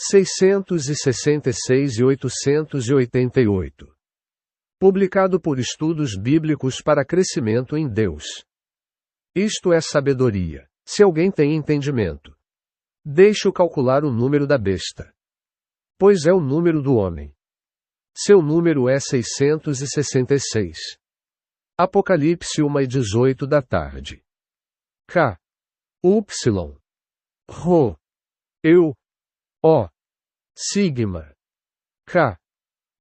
666 e 888. Publicado por Estudos Bíblicos para Crescimento em Deus. Isto é sabedoria, se alguém tem entendimento. Deixe-o calcular o número da besta. Pois é o número do homem. Seu número é 666. Apocalipse 1:18 da tarde. K. Y. Rho. Eu. O. Sigma. K.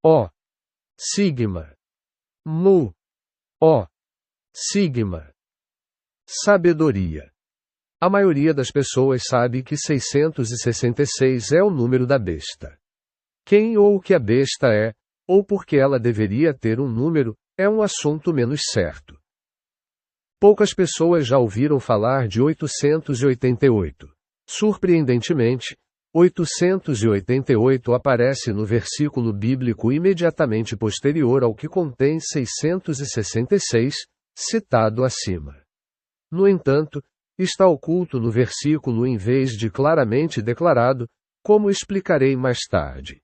O. Sigma. Mu. O. Sigma. Sabedoria. A maioria das pessoas sabe que 666 é o número da besta. Quem ou o que a besta é, ou porque ela deveria ter um número, é um assunto menos certo. Poucas pessoas já ouviram falar de 888. Surpreendentemente, 888 aparece no versículo bíblico imediatamente posterior ao que contém 666, citado acima. No entanto, está oculto no versículo em vez de claramente declarado, como explicarei mais tarde.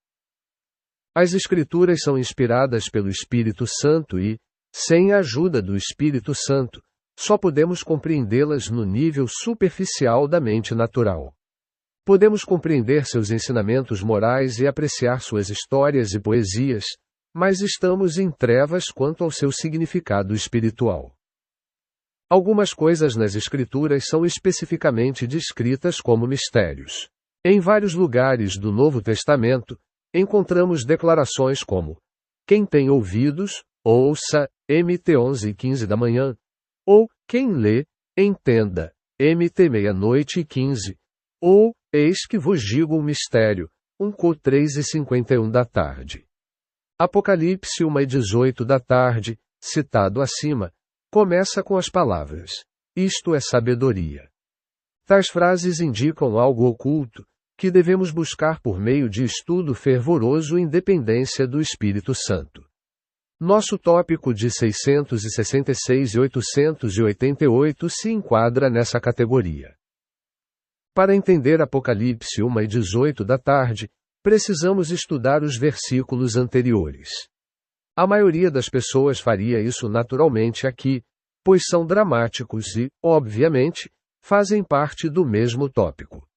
As Escrituras são inspiradas pelo Espírito Santo e, sem a ajuda do Espírito Santo, só podemos compreendê-las no nível superficial da mente natural. Podemos compreender seus ensinamentos morais e apreciar suas histórias e poesias, mas estamos em trevas quanto ao seu significado espiritual. Algumas coisas nas Escrituras são especificamente descritas como mistérios. Em vários lugares do Novo Testamento, encontramos declarações como: quem tem ouvidos, ouça, Mt 11:15 da manhã, ou quem lê, entenda, Mt 00:15, ou eis que vos digo um mistério, 1 Cor 3:51 da tarde. Apocalipse 1:18 da tarde, citado acima, começa com as palavras: isto é sabedoria. Tais frases indicam algo oculto, que devemos buscar por meio de estudo fervoroso e independência do Espírito Santo. Nosso tópico de 666 e 888 se enquadra nessa categoria. Para entender Apocalipse 1:18 da tarde, precisamos estudar os versículos anteriores. A maioria das pessoas faria isso naturalmente aqui, pois são dramáticos e, obviamente, fazem parte do mesmo tópico.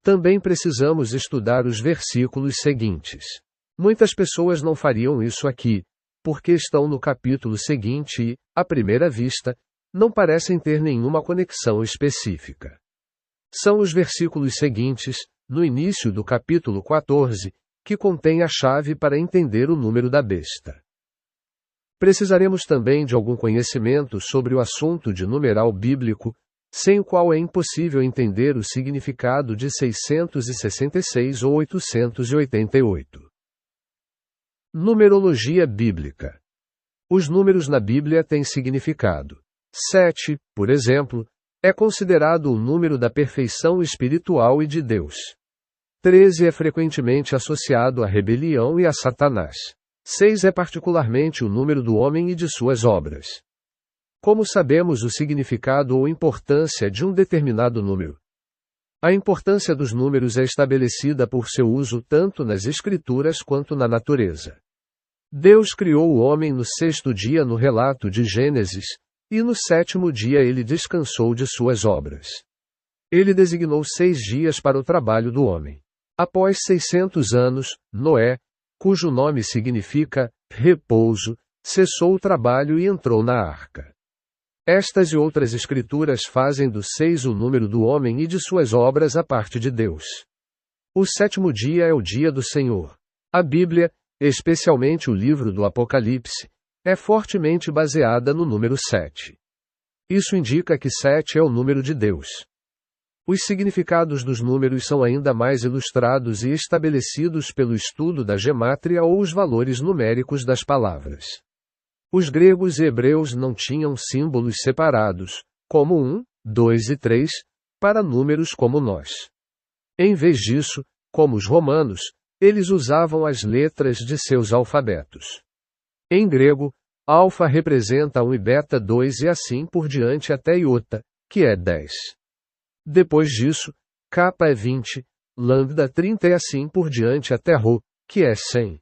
Também precisamos estudar os versículos seguintes. Muitas pessoas não fariam isso aqui, porque estão no capítulo seguinte e, à primeira vista, não parecem ter nenhuma conexão específica. São os versículos seguintes, no início do capítulo 14, que contêm a chave para entender o número da besta. Precisaremos também de algum conhecimento sobre o assunto de numeral bíblico, sem o qual é impossível entender o significado de 666 ou 888. Numerologia bíblica. Os números na Bíblia têm significado. 7, por exemplo, é considerado o número da perfeição espiritual e de Deus. 13 é frequentemente associado à rebelião e a Satanás. 6 é particularmente o número do homem e de suas obras. Como sabemos o significado ou importância de um determinado número? A importância dos números é estabelecida por seu uso tanto nas Escrituras quanto na natureza. Deus criou o homem no 6º dia no relato de Gênesis, e no 7º dia ele descansou de suas obras. Ele designou 6 dias para o trabalho do homem. Após 600 anos, Noé, cujo nome significa repouso, cessou o trabalho e entrou na arca. Estas e outras escrituras fazem do 6 o número do homem e de suas obras a parte de Deus. O 7º dia é o dia do Senhor. A Bíblia, especialmente o livro do Apocalipse, é fortemente baseada no número 7. Isso indica que 7 é o número de Deus. Os significados dos números são ainda mais ilustrados e estabelecidos pelo estudo da gemátria ou os valores numéricos das palavras. Os gregos e hebreus não tinham símbolos separados, como 1, 2 e 3, para números como nós. Em vez disso, como os romanos, eles usavam as letras de seus alfabetos. Em grego, alfa representa 1 e beta 2 e assim por diante até iota, que é 10. Depois disso, kappa é 20, lambda 30 e assim por diante até rho, que é 100.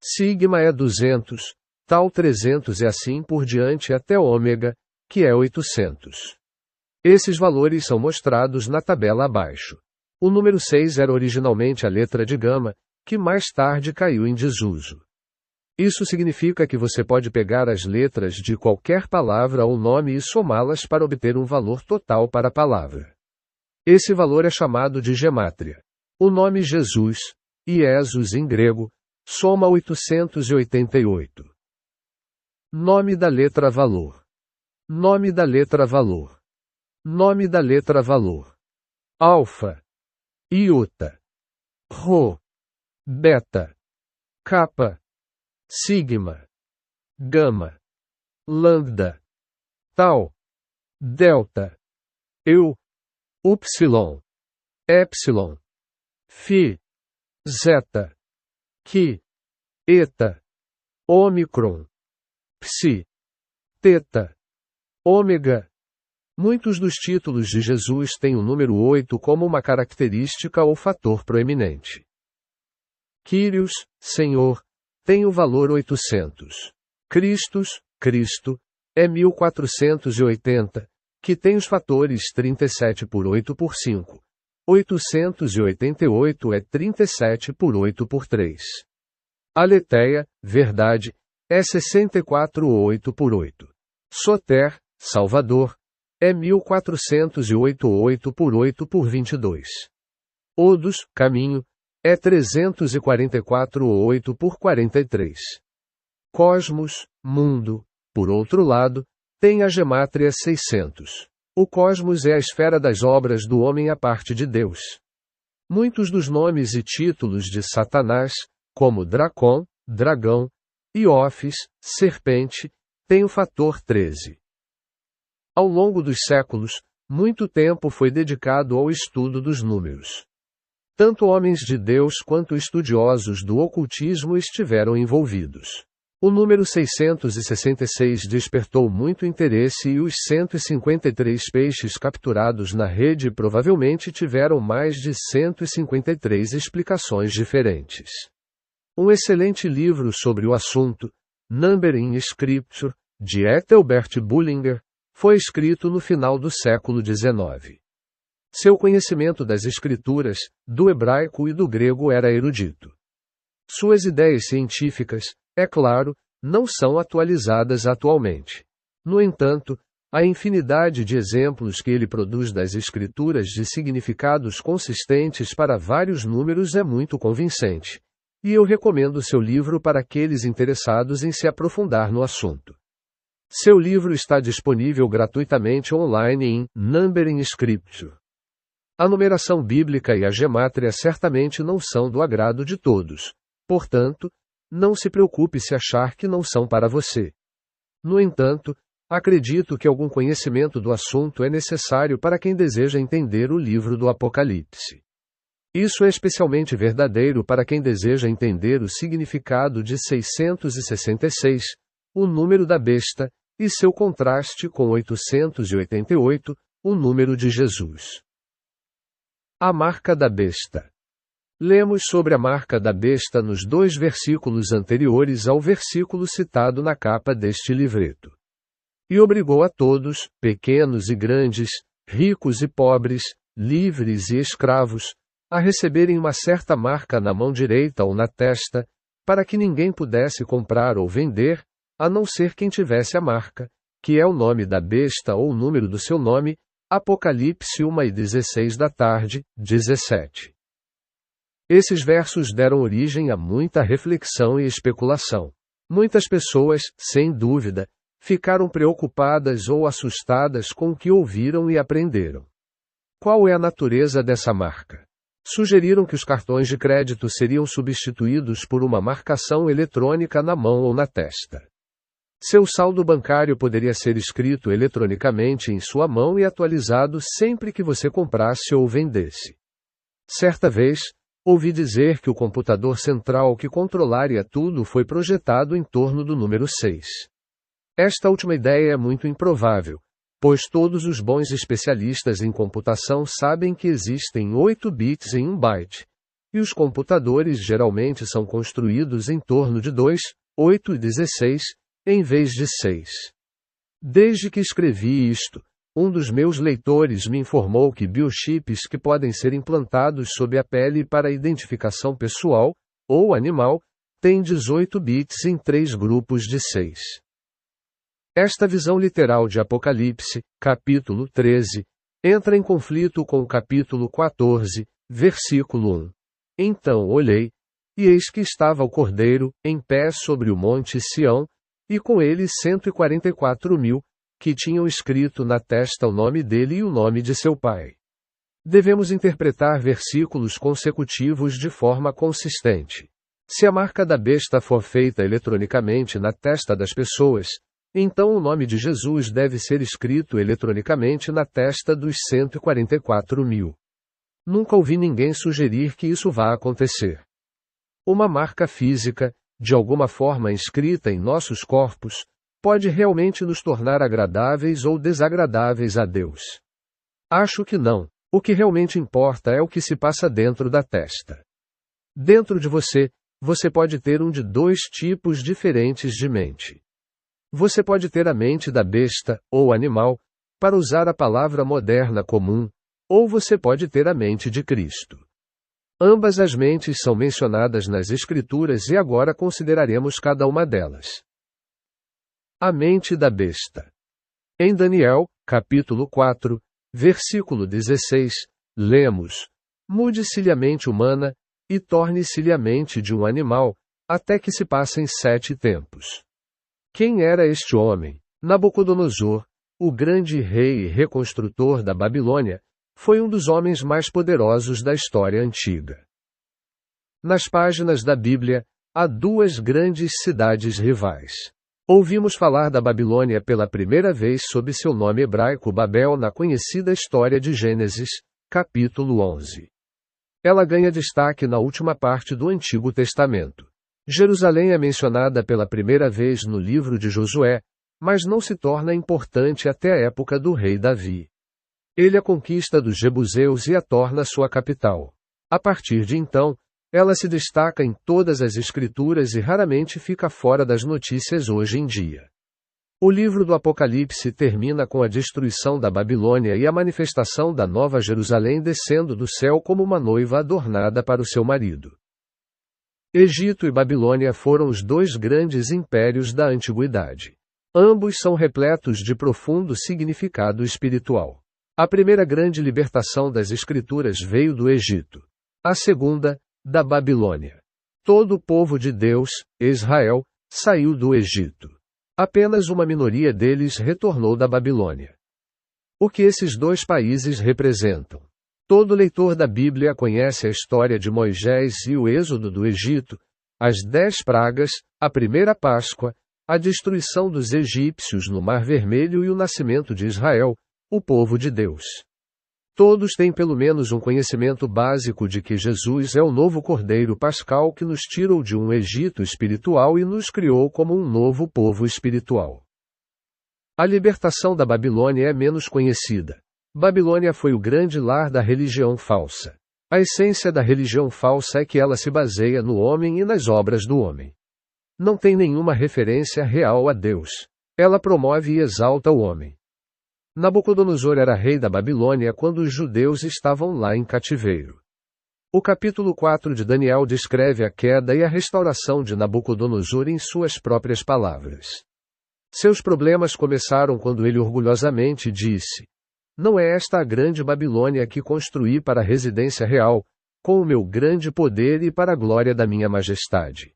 Sigma é 200, tal 300 e assim por diante até ômega, que é 800. Esses valores são mostrados na tabela abaixo. O número 6 era originalmente a letra de gama, que mais tarde caiu em desuso. Isso significa que você pode pegar as letras de qualquer palavra ou nome e somá-las para obter um valor total para a palavra. Esse valor é chamado de gemátria. O nome Jesus, Iesus em grego, soma 888. Nome da letra valor. Nome da letra valor. Nome da letra valor. Alfa. Iota. Rho. Beta. Kappa. Sigma. Gama. Lambda. Tau. Delta. Eu. Upsilon. Epsilon. Phi. Zeta. Chi. Eta. Ômicron. Psi. Teta. Ômega. Muitos dos títulos de Jesus têm o número 8 como uma característica ou fator proeminente. Kyrios, Senhor, tem o valor 800. Christus, Cristo, é 1480, que tem os fatores 37 por 8 por 5. 888 é 37 por 8 por 3. Aletheia, verdade, é 64 ou 8 por 8. Soter, Salvador, é 1408 ou 8 por 8 por 22. Odos, caminho, é 344 ou 8 por 43. Cosmos, mundo, por outro lado, tem a gemátria 600. O cosmos é a esfera das obras do homem à parte de Deus. Muitos dos nomes e títulos de Satanás, como Dracon, dragão, e Ófis, serpente, têm o fator 13. Ao longo dos séculos, muito tempo foi dedicado ao estudo dos números. Tanto homens de Deus quanto estudiosos do ocultismo estiveram envolvidos. O número 666 despertou muito interesse e os 153 peixes capturados na rede provavelmente tiveram mais de 153 explicações diferentes. Um excelente livro sobre o assunto, Numbering Scripture, de Ethelbert Bullinger, foi escrito no final do século XIX. Seu conhecimento das escrituras, do hebraico e do grego era erudito. Suas ideias científicas, é claro, não são atualizadas atualmente. No entanto, a infinidade de exemplos que ele produz das escrituras de significados consistentes para vários números é muito convincente, e eu recomendo seu livro para aqueles interessados em se aprofundar no assunto. Seu livro está disponível gratuitamente online em Numbering Scripture. A numeração bíblica e a gemátria certamente não são do agrado de todos. Portanto, não se preocupe se achar que não são para você. No entanto, acredito que algum conhecimento do assunto é necessário para quem deseja entender o livro do Apocalipse. Isso é especialmente verdadeiro para quem deseja entender o significado de 666, o número da besta, e seu contraste com 888, o número de Jesus. A marca da besta. Lemos sobre a marca da besta nos 2 versículos anteriores ao versículo citado na capa deste livreto. E obrigou a todos, pequenos e grandes, ricos e pobres, livres e escravos, a receberem uma certa marca na mão direita ou na testa, para que ninguém pudesse comprar ou vender, a não ser quem tivesse a marca, que é o nome da besta ou o número do seu nome, Apocalipse 1:16 da tarde, 17. Esses versos deram origem a muita reflexão e especulação. Muitas pessoas, sem dúvida, ficaram preocupadas ou assustadas com o que ouviram e aprenderam. Qual é a natureza dessa marca? Sugeriram que os cartões de crédito seriam substituídos por uma marcação eletrônica na mão ou na testa. Seu saldo bancário poderia ser escrito eletronicamente em sua mão e atualizado sempre que você comprasse ou vendesse. Certa vez, ouvi dizer que o computador central que controlaria tudo foi projetado em torno do número 6. Esta última ideia é muito improvável, pois todos os bons especialistas em computação sabem que existem 8 bits em um byte, e os computadores geralmente são construídos em torno de 2, 8 e 16, em vez de 6. Desde que escrevi isto, um dos meus leitores me informou que biochips que podem ser implantados sob a pele para identificação pessoal, ou animal, têm 18 bits em 3 grupos de 6. Esta visão literal de Apocalipse, capítulo 13, entra em conflito com o capítulo 14, versículo 1. Então olhei, e eis que estava o Cordeiro, em pé sobre o monte Sião, e com ele 144.000, que tinham escrito na testa o nome dele e o nome de seu pai. Devemos interpretar versículos consecutivos de forma consistente. Se a marca da besta for feita eletronicamente na testa das pessoas, então o nome de Jesus deve ser escrito eletronicamente na testa dos 144.000. Nunca ouvi ninguém sugerir que isso vá acontecer. Uma marca física, de alguma forma inscrita em nossos corpos, pode realmente nos tornar agradáveis ou desagradáveis a Deus. Acho que não. O que realmente importa é o que se passa dentro da testa. Dentro de você, você pode ter um de 2 tipos diferentes de mente. Você pode ter a mente da besta, ou animal, para usar a palavra moderna comum, ou você pode ter a mente de Cristo. Ambas as mentes são mencionadas nas Escrituras e agora consideraremos cada uma delas. A mente da besta. Em Daniel, capítulo 4, versículo 16, lemos: Mude-se-lhe a mente humana, e torne-se-lhe a mente de um animal, até que se passem 7 tempos. Quem era este homem? Nabucodonosor, o grande rei e reconstrutor da Babilônia, foi um dos homens mais poderosos da história antiga. Nas páginas da Bíblia, há 2 grandes cidades rivais. Ouvimos falar da Babilônia pela primeira vez sob seu nome hebraico Babel na conhecida história de Gênesis, capítulo 11. Ela ganha destaque na última parte do Antigo Testamento. Jerusalém é mencionada pela primeira vez no livro de Josué, mas não se torna importante até a época do rei Davi. Ele a conquista dos jebuseus e a torna sua capital. A partir de então, ela se destaca em todas as escrituras e raramente fica fora das notícias hoje em dia. O livro do Apocalipse termina com a destruição da Babilônia e a manifestação da Nova Jerusalém descendo do céu como uma noiva adornada para o seu marido. Egito e Babilônia foram os 2 grandes impérios da antiguidade. Ambos são repletos de profundo significado espiritual. A primeira grande libertação das Escrituras veio do Egito. A segunda, da Babilônia. Todo o povo de Deus, Israel, saiu do Egito. Apenas uma minoria deles retornou da Babilônia. O que esses 2 países representam? Todo leitor da Bíblia conhece a história de Moisés e o êxodo do Egito, as 10 pragas, a primeira Páscoa, a destruição dos egípcios no Mar Vermelho e o nascimento de Israel, o povo de Deus. Todos têm pelo menos um conhecimento básico de que Jesus é o novo Cordeiro Pascal que nos tirou de um Egito espiritual e nos criou como um novo povo espiritual. A libertação da Babilônia é menos conhecida. Babilônia foi o grande lar da religião falsa. A essência da religião falsa é que ela se baseia no homem e nas obras do homem. Não tem nenhuma referência real a Deus. Ela promove e exalta o homem. Nabucodonosor era rei da Babilônia quando os judeus estavam lá em cativeiro. O capítulo 4 de Daniel descreve a queda e a restauração de Nabucodonosor em suas próprias palavras. Seus problemas começaram quando ele orgulhosamente disse: Não é esta a grande Babilônia que construí para a residência real, com o meu grande poder e para a glória da minha majestade.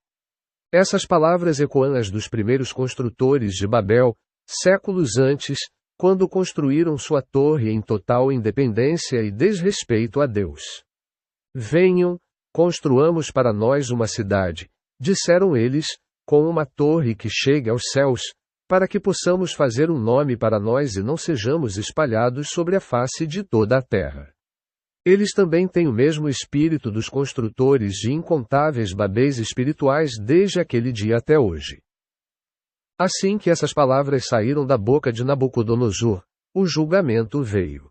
Essas palavras ecoam as dos primeiros construtores de Babel, séculos antes, quando construíram sua torre em total independência e desrespeito a Deus. Venham, construamos para nós uma cidade, disseram eles, com uma torre que chegue aos céus, para que possamos fazer um nome para nós e não sejamos espalhados sobre a face de toda a terra. Eles também têm o mesmo espírito dos construtores de incontáveis babéis espirituais desde aquele dia até hoje. Assim que essas palavras saíram da boca de Nabucodonosor, o julgamento veio.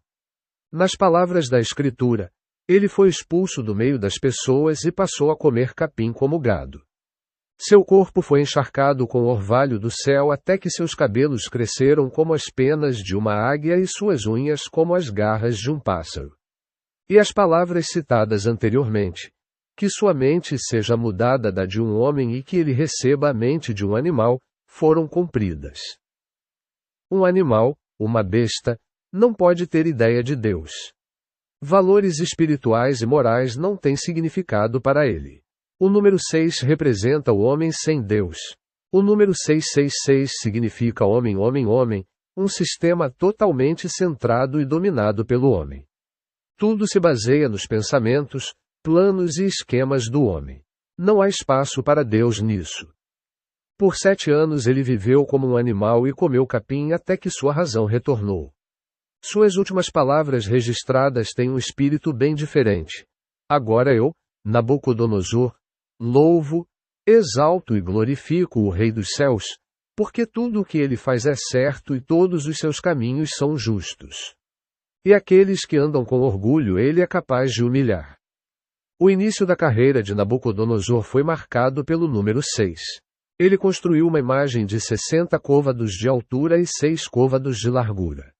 Nas palavras da Escritura, ele foi expulso do meio das pessoas e passou a comer capim como gado. Seu corpo foi encharcado com o orvalho do céu até que seus cabelos cresceram como as penas de uma águia e suas unhas como as garras de um pássaro. E as palavras citadas anteriormente, que sua mente seja mudada da de um homem e que ele receba a mente de um animal, foram cumpridas. Um animal, uma besta, não pode ter ideia de Deus. Valores espirituais e morais não têm significado para ele. O número 6 representa o homem sem Deus. O número 666 significa homem, homem, homem, um sistema totalmente centrado e dominado pelo homem. Tudo se baseia nos pensamentos, planos e esquemas do homem. Não há espaço para Deus nisso. Por 7 anos ele viveu como um animal e comeu capim até que sua razão retornou. Suas últimas palavras registradas têm um espírito bem diferente. Agora eu, Nabucodonosor, louvo, exalto e glorifico o Rei dos Céus, porque tudo o que ele faz é certo e todos os seus caminhos são justos. E aqueles que andam com orgulho ele é capaz de humilhar. O início da carreira de Nabucodonosor foi marcado pelo número 6. Ele construiu uma imagem de 60 côvados de altura e 6 côvados de largura.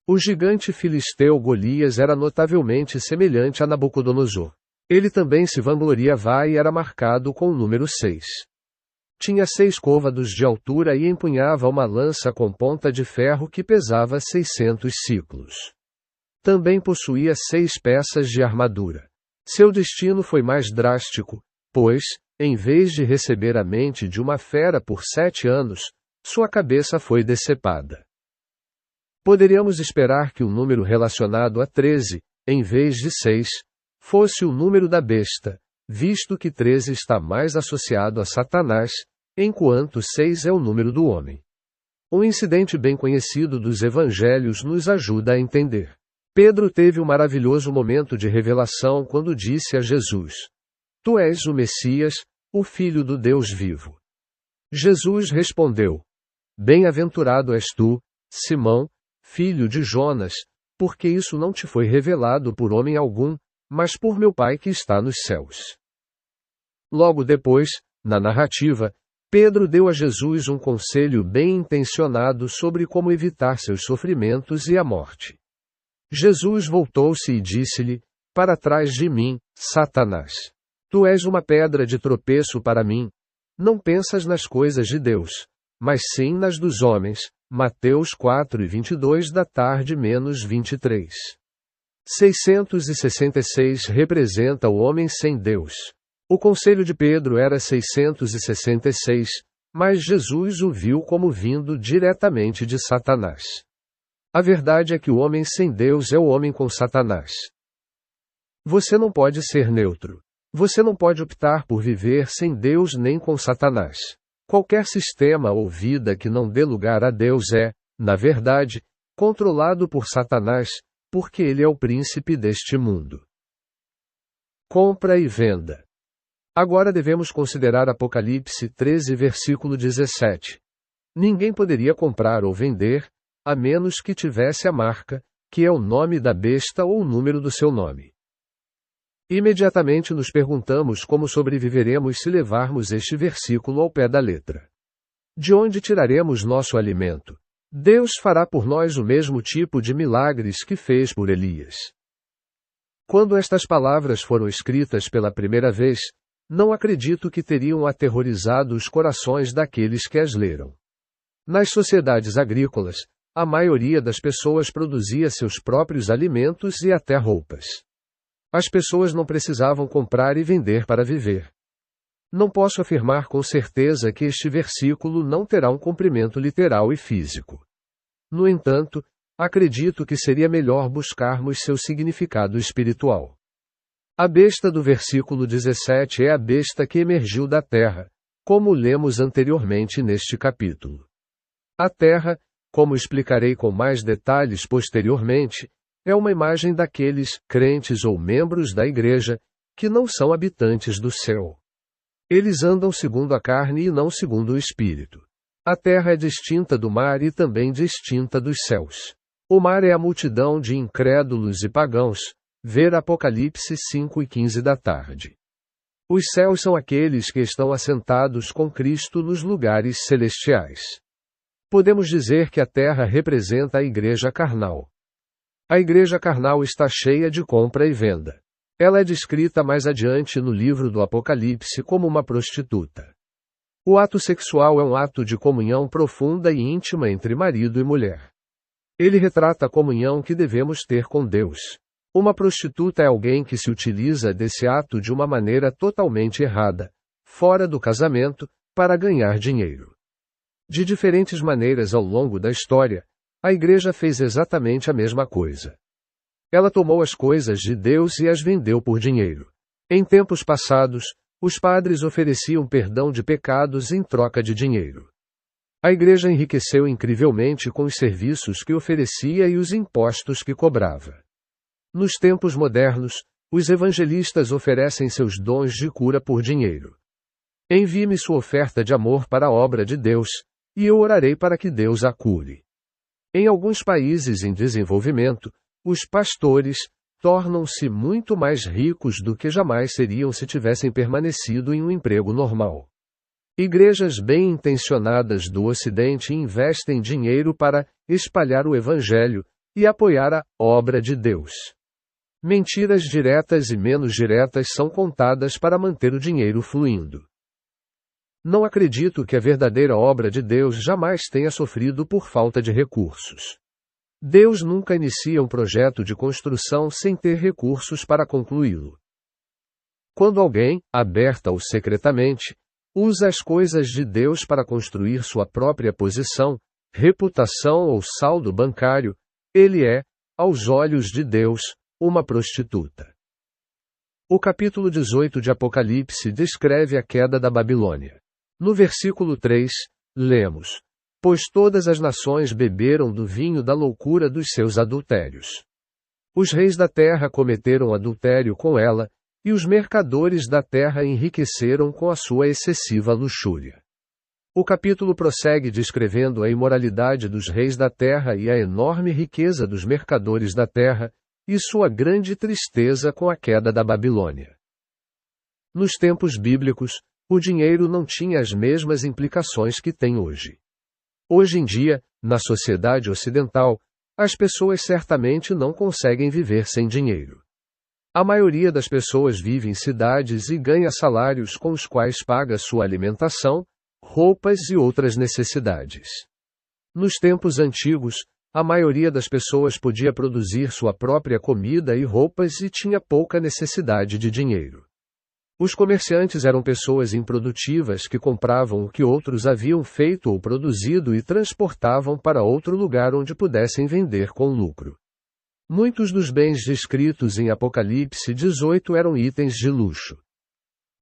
O gigante filisteu Golias era notavelmente semelhante a Nabucodonosor. Ele também se vangloriava e era marcado com o número 6. Tinha 6 côvados de altura e empunhava uma lança com ponta de ferro que pesava 600 siclos. Também possuía 6 peças de armadura. Seu destino foi mais drástico, pois, em vez de receber a mente de uma fera por 7 anos, sua cabeça foi decepada. Poderíamos esperar que o número relacionado a 13, em vez de 6, fosse o número da besta, visto que 13 está mais associado a Satanás, enquanto 6 é o número do homem. Um incidente bem conhecido dos evangelhos nos ajuda a entender. Pedro teve um maravilhoso momento de revelação quando disse a Jesus: Tu és o Messias, o Filho do Deus vivo. Jesus respondeu: Bem-aventurado és tu, Simão, filho de Jonas, porque isso não te foi revelado por homem algum, mas por meu Pai que está nos céus. Logo depois, na narrativa, Pedro deu a Jesus um conselho bem intencionado sobre como evitar seus sofrimentos e a morte. Jesus voltou-se e disse-lhe: Para trás de mim, Satanás. Tu és uma pedra de tropeço para mim. Não pensas nas coisas de Deus, mas sim nas dos homens. Mateus 4:22 da tarde menos 23. 666 representa o homem sem Deus. O conselho de Pedro era 666, mas Jesus o viu como vindo diretamente de Satanás. A verdade é que o homem sem Deus é o homem com Satanás. Você não pode ser neutro. Você não pode optar por viver sem Deus nem com Satanás. Qualquer sistema ou vida que não dê lugar a Deus é, na verdade, controlado por Satanás, porque ele é o príncipe deste mundo. Compra e venda. Agora devemos considerar Apocalipse 13, versículo 17. Ninguém poderia comprar ou vender, a menos que tivesse a marca, que é o nome da besta ou o número do seu nome. Imediatamente nos perguntamos como sobreviveremos se levarmos este versículo ao pé da letra. De onde tiraremos nosso alimento? Deus fará por nós o mesmo tipo de milagres que fez por Elias. Quando estas palavras foram escritas pela primeira vez, não acredito que teriam aterrorizado os corações daqueles que as leram. Nas sociedades agrícolas, a maioria das pessoas produzia seus próprios alimentos e até roupas. As pessoas não precisavam comprar e vender para viver. Não posso afirmar com certeza que este versículo não terá um cumprimento literal e físico. No entanto, acredito que seria melhor buscarmos seu significado espiritual. A besta do versículo 17 é a besta que emergiu da terra, como lemos anteriormente neste capítulo. A terra, como explicarei com mais detalhes posteriormente, é uma imagem daqueles crentes ou membros da igreja que não são habitantes do céu. Eles andam segundo a carne e não segundo o espírito. A terra é distinta do mar e também distinta dos céus. O mar é a multidão de incrédulos e pagãos. Ver Apocalipse 5:15 da tarde. Os céus são aqueles que estão assentados com Cristo nos lugares celestiais. Podemos dizer que a terra representa a igreja carnal. A igreja carnal está cheia de compra e venda. Ela é descrita mais adiante no livro do Apocalipse como uma prostituta. O ato sexual é um ato de comunhão profunda e íntima entre marido e mulher. Ele retrata a comunhão que devemos ter com Deus. Uma prostituta é alguém que se utiliza desse ato de uma maneira totalmente errada, fora do casamento, para ganhar dinheiro. De diferentes maneiras ao longo da história, a igreja fez exatamente a mesma coisa. Ela tomou as coisas de Deus e as vendeu por dinheiro. Em tempos passados, os padres ofereciam perdão de pecados em troca de dinheiro. A igreja enriqueceu incrivelmente com os serviços que oferecia e os impostos que cobrava. Nos tempos modernos, os evangelistas oferecem seus dons de cura por dinheiro. Envie-me sua oferta de amor para a obra de Deus, e eu orarei para que Deus a cure. Em alguns países em desenvolvimento, os pastores tornam-se muito mais ricos do que jamais seriam se tivessem permanecido em um emprego normal. Igrejas bem-intencionadas do Ocidente investem dinheiro para espalhar o Evangelho e apoiar a obra de Deus. Mentiras diretas e menos diretas são contadas para manter o dinheiro fluindo. Não acredito que a verdadeira obra de Deus jamais tenha sofrido por falta de recursos. Deus nunca inicia um projeto de construção sem ter recursos para concluí-lo. Quando alguém, aberta ou secretamente, usa as coisas de Deus para construir sua própria posição, reputação ou saldo bancário, ele é, aos olhos de Deus, uma prostituta. O capítulo 18 de Apocalipse descreve a queda da Babilônia. No versículo 3, lemos: Pois todas as nações beberam do vinho da loucura dos seus adultérios. Os reis da terra cometeram adultério com ela, e os mercadores da terra enriqueceram com a sua excessiva luxúria. O capítulo prossegue descrevendo a imoralidade dos reis da terra e a enorme riqueza dos mercadores da terra, e sua grande tristeza com a queda da Babilônia. Nos tempos bíblicos, o dinheiro não tinha as mesmas implicações que tem hoje. Hoje em dia, na sociedade ocidental, as pessoas certamente não conseguem viver sem dinheiro. A maioria das pessoas vive em cidades e ganha salários com os quais paga sua alimentação, roupas e outras necessidades. Nos tempos antigos, a maioria das pessoas podia produzir sua própria comida e roupas e tinha pouca necessidade de dinheiro. Os comerciantes eram pessoas improdutivas que compravam o que outros haviam feito ou produzido e transportavam para outro lugar onde pudessem vender com lucro. Muitos dos bens descritos em Apocalipse 18 eram itens de luxo.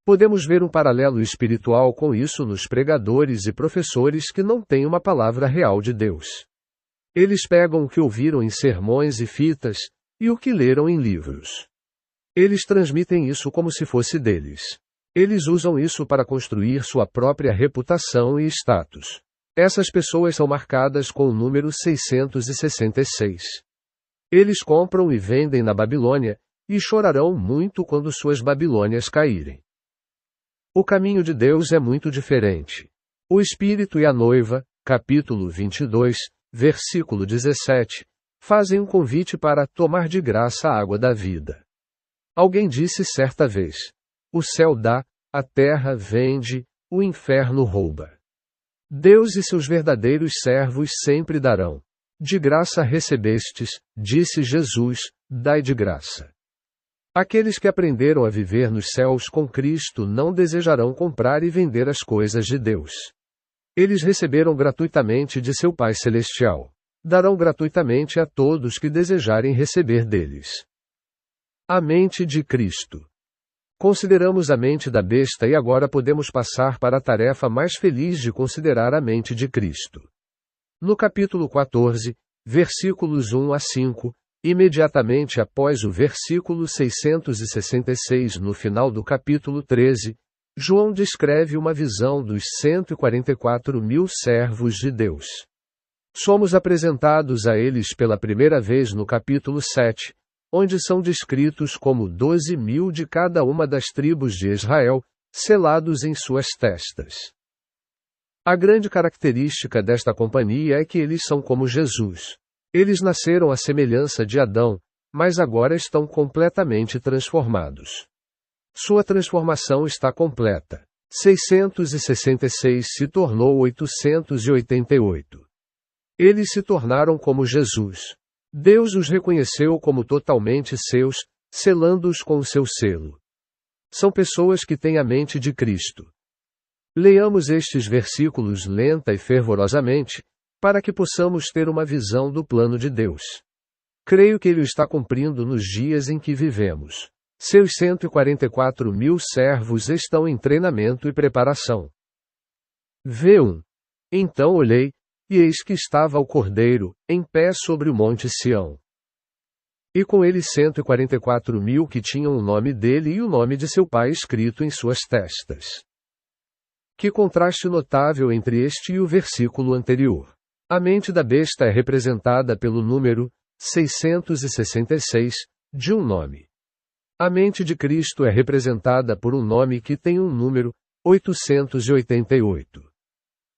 Podemos ver um paralelo espiritual com isso nos pregadores e professores que não têm uma palavra real de Deus. Eles pegam o que ouviram em sermões e fitas, e o que leram em livros. Eles transmitem isso como se fosse deles. Eles usam isso para construir sua própria reputação e status. Essas pessoas são marcadas com o número 666. Eles compram e vendem na Babilônia, e chorarão muito quando suas Babilônias caírem. O caminho de Deus é muito diferente. O Espírito e a noiva, capítulo 22, versículo 17, fazem um convite para tomar de graça a água da vida. Alguém disse certa vez: o céu dá, a terra vende, o inferno rouba. Deus e seus verdadeiros servos sempre darão. De graça recebestes, disse Jesus, dai de graça. Aqueles que aprenderam a viver nos céus com Cristo não desejarão comprar e vender as coisas de Deus. Eles receberam gratuitamente de seu Pai Celestial. Darão gratuitamente a todos que desejarem receber deles. A mente de Cristo. Consideramos a mente da besta e agora podemos passar para a tarefa mais feliz de considerar a mente de Cristo. No capítulo 14, versículos 1 a 5, imediatamente após o versículo 666 no final do capítulo 13, João descreve uma visão dos 144.000 servos de Deus. Somos apresentados a eles pela primeira vez no capítulo 7, onde são descritos como 12.000 de cada uma das tribos de Israel, selados em suas testas. A grande característica desta companhia é que eles são como Jesus. Eles nasceram à semelhança de Adão, mas agora estão completamente transformados. Sua transformação está completa. 666 se tornou 888. Eles se tornaram como Jesus. Deus os reconheceu como totalmente seus, selando-os com o seu selo. São pessoas que têm a mente de Cristo. Leamos estes versículos lenta e fervorosamente, para que possamos ter uma visão do plano de Deus. Creio que Ele o está cumprindo nos dias em que vivemos. Seus 144.000 servos estão em treinamento e preparação. V1. Então olhei, e eis que estava o Cordeiro, em pé sobre o monte Sião. E com ele 144.000 que tinham o nome dele e o nome de seu pai escrito em suas testas. Que contraste notável entre este e o versículo anterior. A mente da besta é representada pelo número 666, de um nome. A mente de Cristo é representada por um nome que tem um número 888.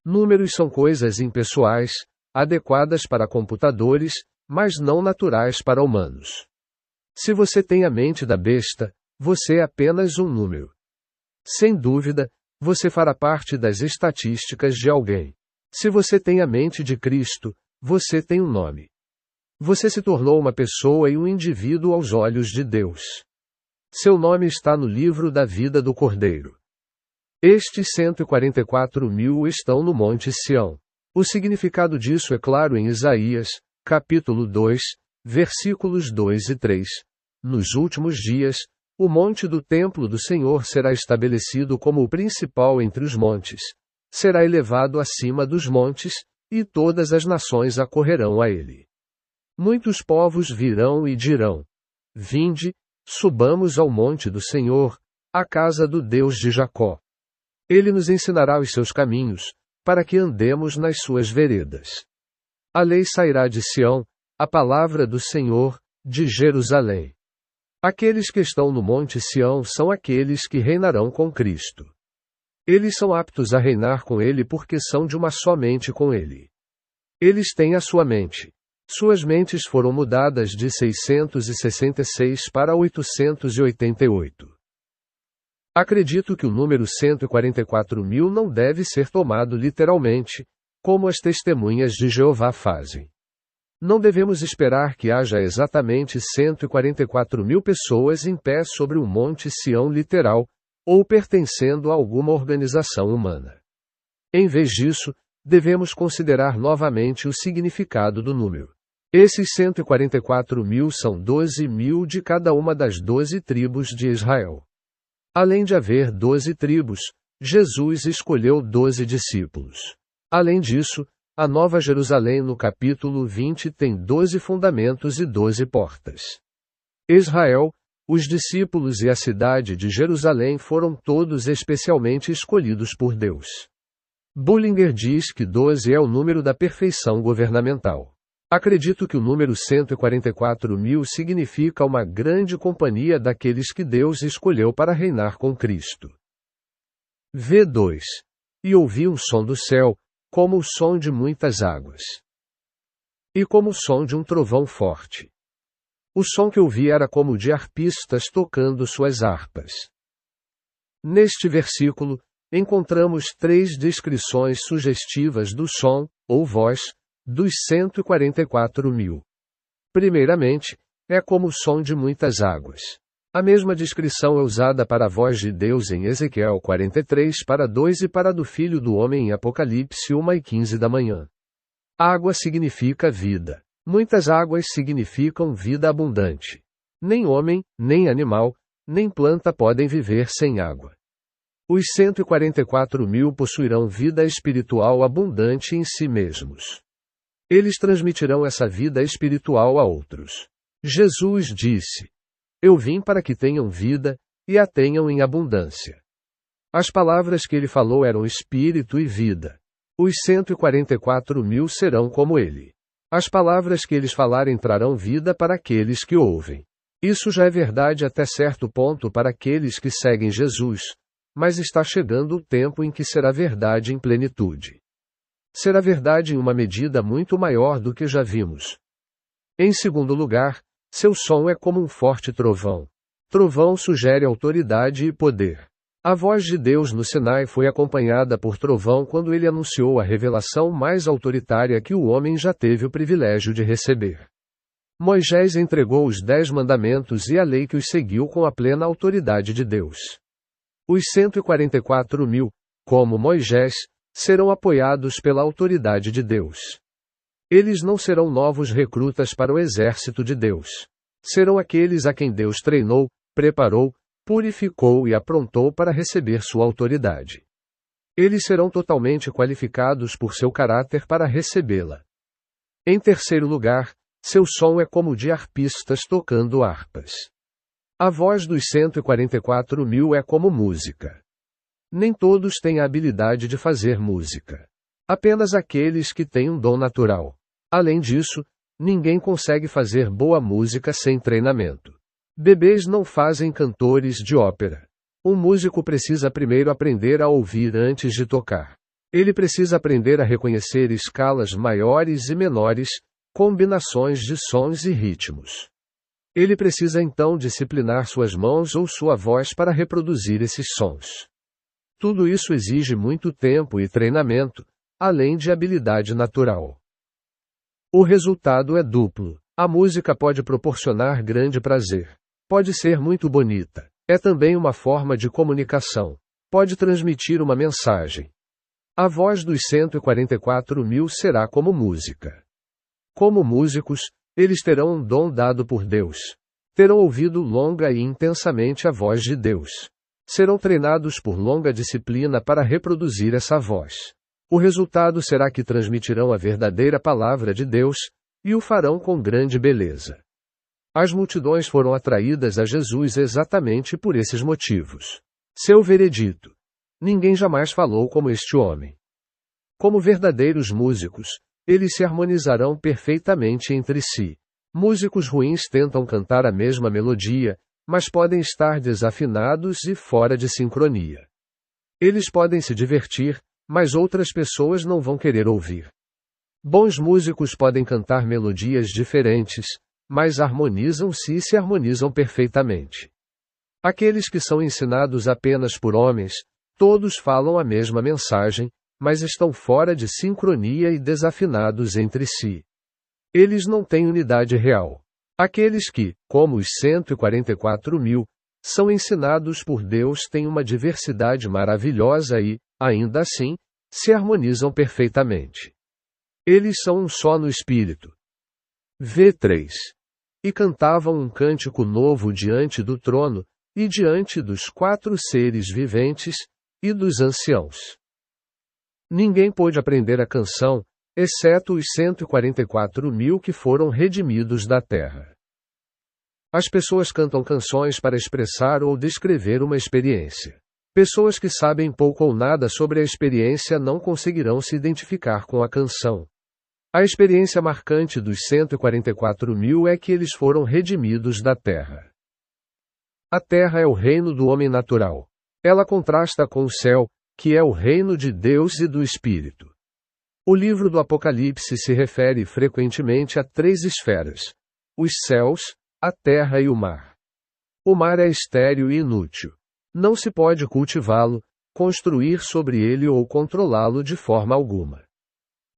Números são coisas impessoais, adequadas para computadores, mas não naturais para humanos. Se você tem a mente da besta, você é apenas um número. Sem dúvida, você fará parte das estatísticas de alguém. Se você tem a mente de Cristo, você tem um nome. Você se tornou uma pessoa e um indivíduo aos olhos de Deus. Seu nome está no livro da vida do Cordeiro. Estes 144.000 estão no Monte Sião. O significado disso é claro em Isaías, capítulo 2, versículos 2 e 3. Nos últimos dias, o monte do templo do Senhor será estabelecido como o principal entre os montes. Será elevado acima dos montes, e todas as nações acorrerão a ele. Muitos povos virão e dirão: Vinde, subamos ao monte do Senhor, à casa do Deus de Jacó. Ele nos ensinará os seus caminhos, para que andemos nas suas veredas. A lei sairá de Sião, a palavra do Senhor, de Jerusalém. Aqueles que estão no monte Sião são aqueles que reinarão com Cristo. Eles são aptos a reinar com ele porque são de uma só mente com ele. Eles têm a sua mente. Suas mentes foram mudadas de 666 para 888. Acredito que o número 144.000 não deve ser tomado literalmente, como as testemunhas de Jeová fazem. Não devemos esperar que haja exatamente 144.000 pessoas em pé sobre um monte Sião literal, ou pertencendo a alguma organização humana. Em vez disso, devemos considerar novamente o significado do número. Esses 144.000 são 12.000 de cada uma das 12 tribos de Israel. Além de haver 12 tribos, Jesus escolheu 12 discípulos. Além disso, a Nova Jerusalém no capítulo 20 tem 12 fundamentos e 12 portas. Israel, os discípulos e a cidade de Jerusalém foram todos especialmente escolhidos por Deus. Bullinger diz que 12 é o número da perfeição governamental. Acredito que o número 144.000 significa uma grande companhia daqueles que Deus escolheu para reinar com Cristo. V2. E ouvi um som do céu, como o som de muitas águas. E como o som de um trovão forte. O som que ouvi era como o de arpistas tocando suas harpas. Neste versículo, encontramos 3 descrições sugestivas do som, ou voz, dos 144.000. Primeiramente, é como o som de muitas águas. A mesma descrição é usada para a voz de Deus em Ezequiel 43 para 2 e para a do Filho do Homem em Apocalipse 1:15 da manhã. Água significa vida. Muitas águas significam vida abundante. Nem homem, nem animal, nem planta podem viver sem água. Os 144.000 possuirão vida espiritual abundante em si mesmos. Eles transmitirão essa vida espiritual a outros. Jesus disse: Eu vim para que tenham vida, e a tenham em abundância. As palavras que ele falou eram espírito e vida. Os 144.000 serão como ele. As palavras que eles falarem trarão vida para aqueles que ouvem. Isso já é verdade até certo ponto para aqueles que seguem Jesus, mas está chegando o tempo em que será verdade em plenitude. Será verdade em uma medida muito maior do que já vimos. Em segundo lugar, seu som é como um forte trovão. Trovão sugere autoridade e poder. A voz de Deus no Sinai foi acompanhada por trovão quando ele anunciou a revelação mais autoritária que o homem já teve o privilégio de receber. Moisés entregou os 10 mandamentos e a lei que os seguiu com a plena autoridade de Deus. Os 144.000, como Moisés, serão apoiados pela autoridade de Deus. Eles não serão novos recrutas para o exército de Deus. Serão aqueles a quem Deus treinou, preparou, purificou e aprontou para receber sua autoridade. Eles serão totalmente qualificados por seu caráter para recebê-la. Em terceiro lugar, seu som é como de arpistas tocando harpas. A voz dos 144.000 é como música. Nem todos têm a habilidade de fazer música. Apenas aqueles que têm um dom natural. Além disso, ninguém consegue fazer boa música sem treinamento. Bebês não fazem cantores de ópera. Um músico precisa primeiro aprender a ouvir antes de tocar. Ele precisa aprender a reconhecer escalas maiores e menores, combinações de sons e ritmos. Ele precisa então disciplinar suas mãos ou sua voz para reproduzir esses sons. Tudo isso exige muito tempo e treinamento, além de habilidade natural. O resultado é duplo. A música pode proporcionar grande prazer. Pode ser muito bonita. É também uma forma de comunicação. Pode transmitir uma mensagem. A voz dos 144.000 será como música. Como músicos, eles terão um dom dado por Deus. Terão ouvido longa e intensamente a voz de Deus. Serão treinados por longa disciplina para reproduzir essa voz. O resultado será que transmitirão a verdadeira palavra de Deus, e o farão com grande beleza. As multidões foram atraídas a Jesus exatamente por esses motivos. Seu veredito: ninguém jamais falou como este homem. Como verdadeiros músicos, eles se harmonizarão perfeitamente entre si. Músicos ruins tentam cantar a mesma melodia, mas podem estar desafinados e fora de sincronia. Eles podem se divertir, mas outras pessoas não vão querer ouvir. Bons músicos podem cantar melodias diferentes, mas harmonizam-se e se harmonizam perfeitamente. Aqueles que são ensinados apenas por homens, todos falam a mesma mensagem, mas estão fora de sincronia e desafinados entre si. Eles não têm unidade real. Aqueles que, como os 144.000, são ensinados por Deus têm uma diversidade maravilhosa e, ainda assim, se harmonizam perfeitamente. Eles são um só no espírito. V3. E cantavam um cântico novo diante do trono, e diante dos 4 seres viventes, e dos anciãos. Ninguém pôde aprender a canção, exceto os 144.000 que foram redimidos da terra. As pessoas cantam canções para expressar ou descrever uma experiência. Pessoas que sabem pouco ou nada sobre a experiência não conseguirão se identificar com a canção. A experiência marcante dos 144.000 é que eles foram redimidos da terra. A terra é o reino do homem natural. Ela contrasta com o céu, que é o reino de Deus e do Espírito. O livro do Apocalipse se refere frequentemente a 3 esferas: os céus, a terra e o mar. O mar é estéril e inútil. Não se pode cultivá-lo, construir sobre ele ou controlá-lo de forma alguma.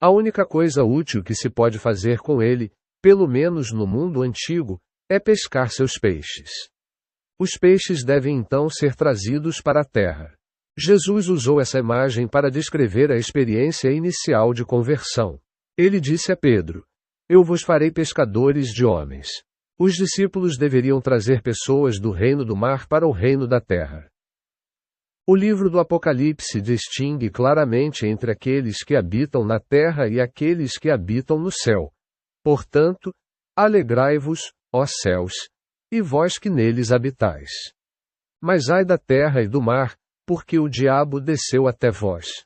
A única coisa útil que se pode fazer com ele, pelo menos no mundo antigo, é pescar seus peixes. Os peixes devem então ser trazidos para a terra. Jesus usou essa imagem para descrever a experiência inicial de conversão. Ele disse a Pedro: "Eu vos farei pescadores de homens." Os discípulos deveriam trazer pessoas do reino do mar para o reino da terra. O livro do Apocalipse distingue claramente entre aqueles que habitam na terra e aqueles que habitam no céu. Portanto, alegrai-vos, ó céus, e vós que neles habitais. Mas ai da terra e do mar, porque o diabo desceu até vós.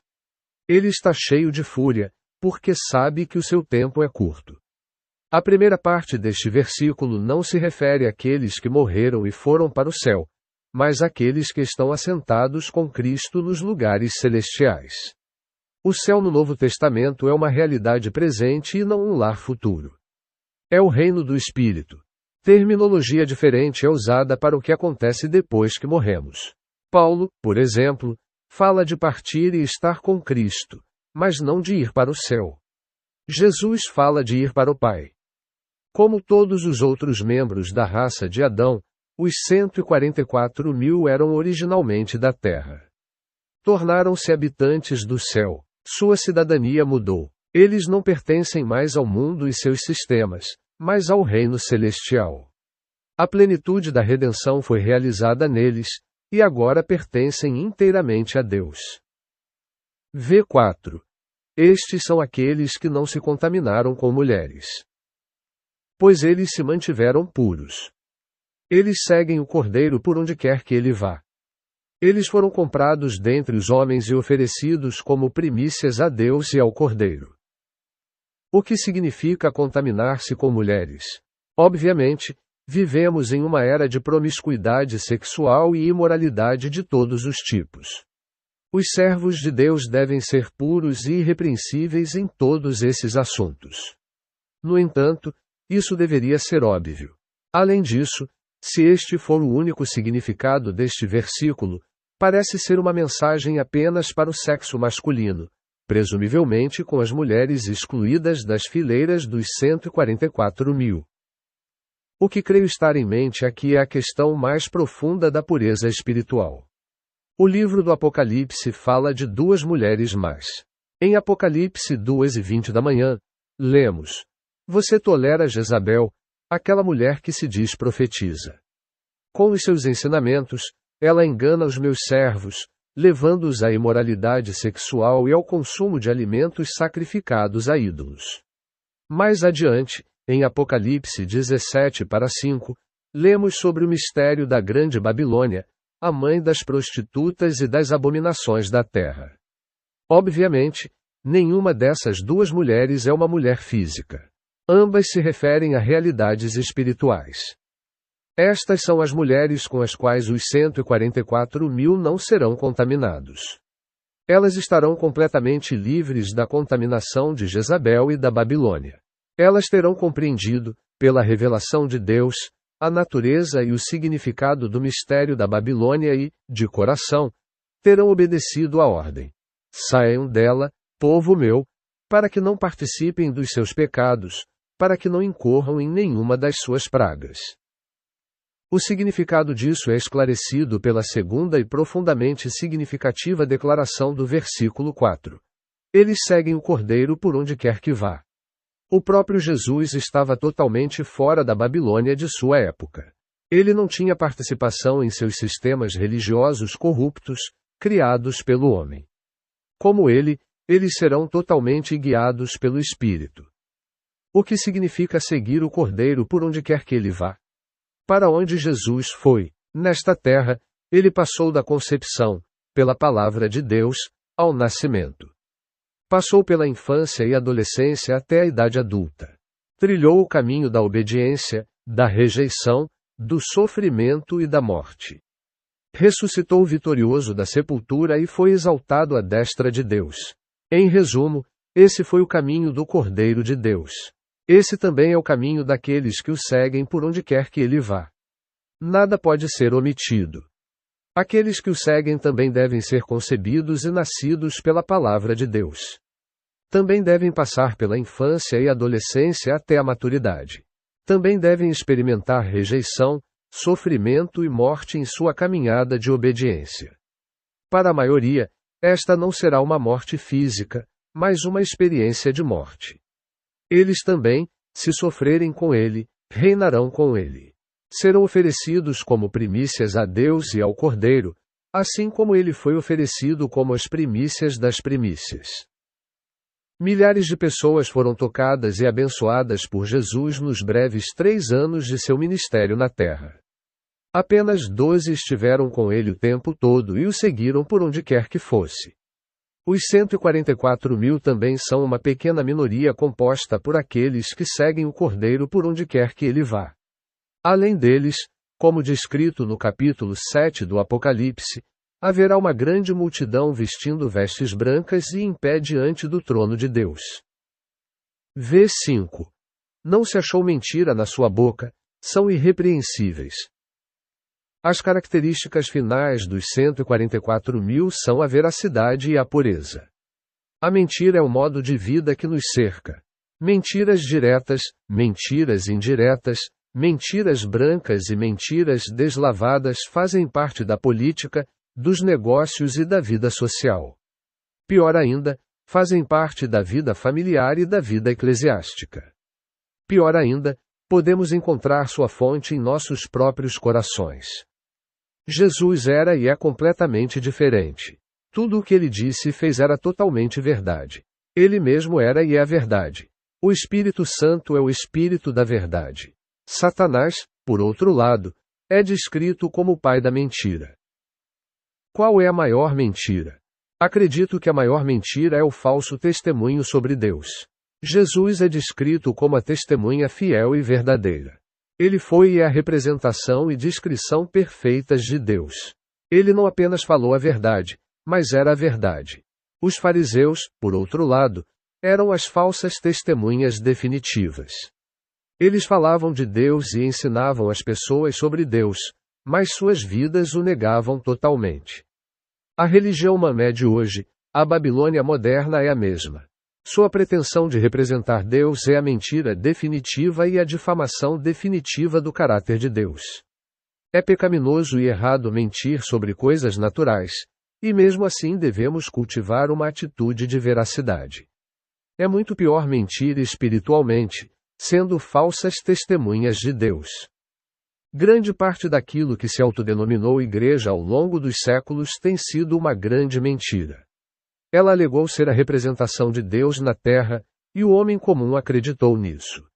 Ele está cheio de fúria, porque sabe que o seu tempo é curto. A primeira parte deste versículo não se refere àqueles que morreram e foram para o céu, mas àqueles que estão assentados com Cristo nos lugares celestiais. O céu no Novo Testamento é uma realidade presente e não um lar futuro. É o reino do Espírito. Terminologia diferente é usada para o que acontece depois que morremos. Paulo, por exemplo, fala de partir e estar com Cristo, mas não de ir para o céu. Jesus fala de ir para o Pai. Como todos os outros membros da raça de Adão, os 144.000 eram originalmente da terra. Tornaram-se habitantes do céu. Sua cidadania mudou. Eles não pertencem mais ao mundo e seus sistemas, mas ao reino celestial. A plenitude da redenção foi realizada neles, e agora pertencem inteiramente a Deus. V4. Estes são aqueles que não se contaminaram com mulheres. Pois eles se mantiveram puros. Eles seguem o Cordeiro por onde quer que ele vá. Eles foram comprados dentre os homens e oferecidos como primícias a Deus e ao Cordeiro. O que significa contaminar-se com mulheres? Obviamente, vivemos em uma era de promiscuidade sexual e imoralidade de todos os tipos. Os servos de Deus devem ser puros e irrepreensíveis em todos esses assuntos. No entanto, isso deveria ser óbvio. Além disso, se este for o único significado deste versículo, parece ser uma mensagem apenas para o sexo masculino, presumivelmente com as mulheres excluídas das fileiras dos 144.000. O que creio estar em mente aqui é a questão mais profunda da pureza espiritual. O livro do Apocalipse fala de duas mulheres más. Em Apocalipse 2:20 da manhã, lemos: Você tolera Jezabel, aquela mulher que se diz profetiza. Com os seus ensinamentos, ela engana os meus servos, levando-os à imoralidade sexual e ao consumo de alimentos sacrificados a ídolos. Mais adiante, em Apocalipse 17:5, lemos sobre o mistério da Grande Babilônia, a mãe das prostitutas e das abominações da terra. Obviamente, nenhuma dessas duas mulheres é uma mulher física. Ambas se referem a realidades espirituais. Estas são as mulheres com as quais os 144.000 não serão contaminados. Elas estarão completamente livres da contaminação de Jezabel e da Babilônia. Elas terão compreendido, pela revelação de Deus, a natureza e o significado do mistério da Babilônia e, de coração, terão obedecido à ordem. Saiam dela, povo meu, para que não participem dos seus pecados, para que não incorram em nenhuma das suas pragas. O significado disso é esclarecido pela segunda e profundamente significativa declaração do versículo 4. Eles seguem o Cordeiro por onde quer que vá. O próprio Jesus estava totalmente fora da Babilônia de sua época. Ele não tinha participação em seus sistemas religiosos corruptos, criados pelo homem. Como ele, eles serão totalmente guiados pelo Espírito. O que significa seguir o Cordeiro por onde quer que ele vá? Para onde Jesus foi, nesta terra, ele passou da concepção, pela palavra de Deus, ao nascimento. Passou pela infância e adolescência até a idade adulta. Trilhou o caminho da obediência, da rejeição, do sofrimento e da morte. Ressuscitou vitorioso da sepultura e foi exaltado à destra de Deus. Em resumo, esse foi o caminho do Cordeiro de Deus. Esse também é o caminho daqueles que o seguem por onde quer que ele vá. Nada pode ser omitido. Aqueles que o seguem também devem ser concebidos e nascidos pela palavra de Deus. Também devem passar pela infância e adolescência até a maturidade. Também devem experimentar rejeição, sofrimento e morte em sua caminhada de obediência. Para a maioria, esta não será uma morte física, mas uma experiência de morte. Eles também, se sofrerem com ele, reinarão com ele. Serão oferecidos como primícias a Deus e ao Cordeiro, assim como ele foi oferecido como as primícias das primícias. Milhares de pessoas foram tocadas e abençoadas por Jesus nos breves 3 anos de seu ministério na terra. Apenas 12 estiveram com ele o tempo todo e o seguiram por onde quer que fosse. Os 144.000 também são uma pequena minoria composta por aqueles que seguem o Cordeiro por onde quer que ele vá. Além deles, como descrito no capítulo 7 do Apocalipse, haverá uma grande multidão vestindo vestes brancas e em pé diante do trono de Deus. V5. Não se achou mentira na sua boca, são irrepreensíveis. As características finais dos 144.000 são a veracidade e a pureza. A mentira é o modo de vida que nos cerca. Mentiras diretas, mentiras indiretas, mentiras brancas e mentiras deslavadas fazem parte da política, dos negócios e da vida social. Pior ainda, fazem parte da vida familiar e da vida eclesiástica. Pior ainda, podemos encontrar sua fonte em nossos próprios corações. Jesus era e é completamente diferente. Tudo o que ele disse e fez era totalmente verdade. Ele mesmo era e é a verdade. O Espírito Santo é o Espírito da verdade. Satanás, por outro lado, é descrito como o pai da mentira. Qual é a maior mentira? Acredito que a maior mentira é o falso testemunho sobre Deus. Jesus é descrito como a testemunha fiel e verdadeira. Ele foi e é a representação e descrição perfeitas de Deus. Ele não apenas falou a verdade, mas era a verdade. Os fariseus, por outro lado, eram as falsas testemunhas definitivas. Eles falavam de Deus e ensinavam as pessoas sobre Deus, mas suas vidas o negavam totalmente. A religião mamé de hoje, a Babilônia moderna é a mesma. Sua pretensão de representar Deus é a mentira definitiva e a difamação definitiva do caráter de Deus. É pecaminoso e errado mentir sobre coisas naturais, e mesmo assim devemos cultivar uma atitude de veracidade. É muito pior mentir espiritualmente, sendo falsas testemunhas de Deus. Grande parte daquilo que se autodenominou igreja ao longo dos séculos tem sido uma grande mentira. Ela alegou ser a representação de Deus na Terra, e o homem comum acreditou nisso.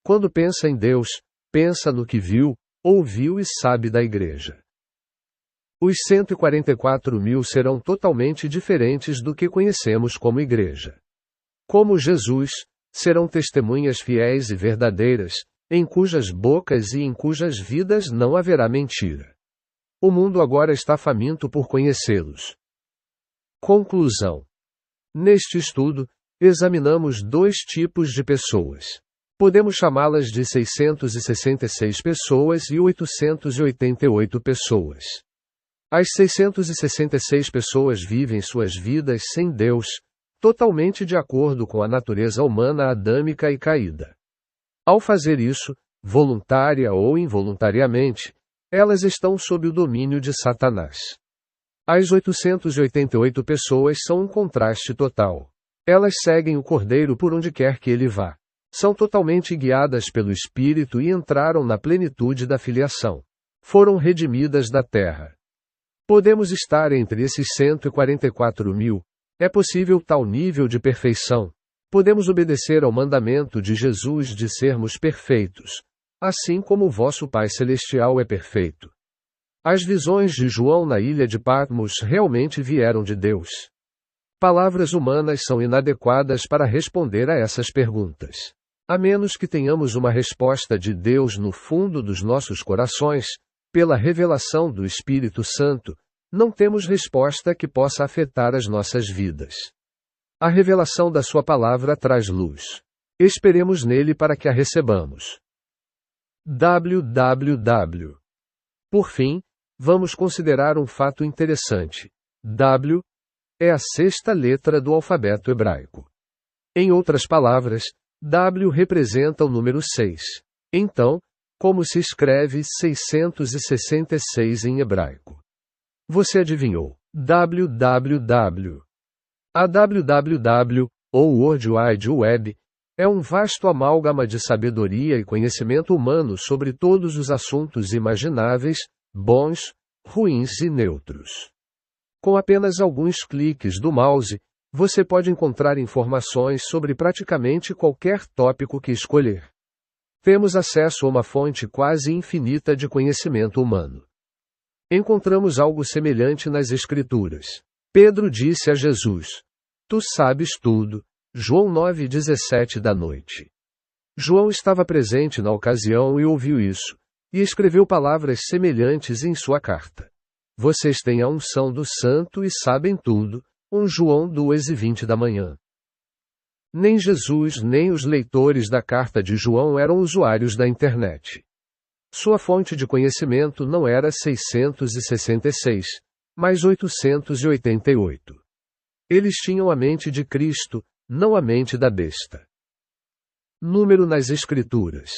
Quando pensa em Deus, pensa no que viu, ouviu e sabe da igreja. Os 144.000 serão totalmente diferentes do que conhecemos como igreja. Como Jesus, serão testemunhas fiéis e verdadeiras, em cujas bocas e em cujas vidas não haverá mentira. O mundo agora está faminto por conhecê-los. Conclusão. Neste estudo, examinamos dois tipos de pessoas. Podemos chamá-las de 666 pessoas e 888 pessoas. As 666 pessoas vivem suas vidas sem Deus, totalmente de acordo com a natureza humana adâmica e caída. Ao fazer isso, voluntária ou involuntariamente, elas estão sob o domínio de Satanás. As 888 pessoas são um contraste total. Elas seguem o Cordeiro por onde quer que ele vá. São totalmente guiadas pelo Espírito e entraram na plenitude da filiação. Foram redimidas da terra. Podemos estar entre esses 144.000. É possível tal nível de perfeição. Podemos obedecer ao mandamento de Jesus de sermos perfeitos, assim como o vosso Pai Celestial é perfeito. As visões de João na ilha de Patmos realmente vieram de Deus. Palavras humanas são inadequadas para responder a essas perguntas. A menos que tenhamos uma resposta de Deus no fundo dos nossos corações, pela revelação do Espírito Santo, não temos resposta que possa afetar as nossas vidas. A revelação da sua palavra traz luz. Esperemos nele para que a recebamos. www. Por fim, vamos considerar um fato interessante. W é a sexta letra do alfabeto hebraico. Em outras palavras, W representa o número 6. Então, como se escreve 666 em hebraico? Você adivinhou. www. A www, ou World Wide Web, é um vasto amálgama de sabedoria e conhecimento humano sobre todos os assuntos imagináveis, bons, ruins e neutros. Com apenas alguns cliques do mouse, você pode encontrar informações sobre praticamente qualquer tópico que escolher. Temos acesso a uma fonte quase infinita de conhecimento humano. Encontramos algo semelhante nas Escrituras. Pedro disse a Jesus: Tu sabes tudo. João 9:17 da noite. João estava presente na ocasião e ouviu isso, e escreveu palavras semelhantes em sua carta. Vocês têm a unção do Santo e sabem tudo. 1 João 2:20 da manhã. Nem Jesus nem os leitores da carta de João eram usuários da internet. Sua fonte de conhecimento não era 666, mas 888. Eles tinham a mente de Cristo, não a mente da besta. Número nas Escrituras.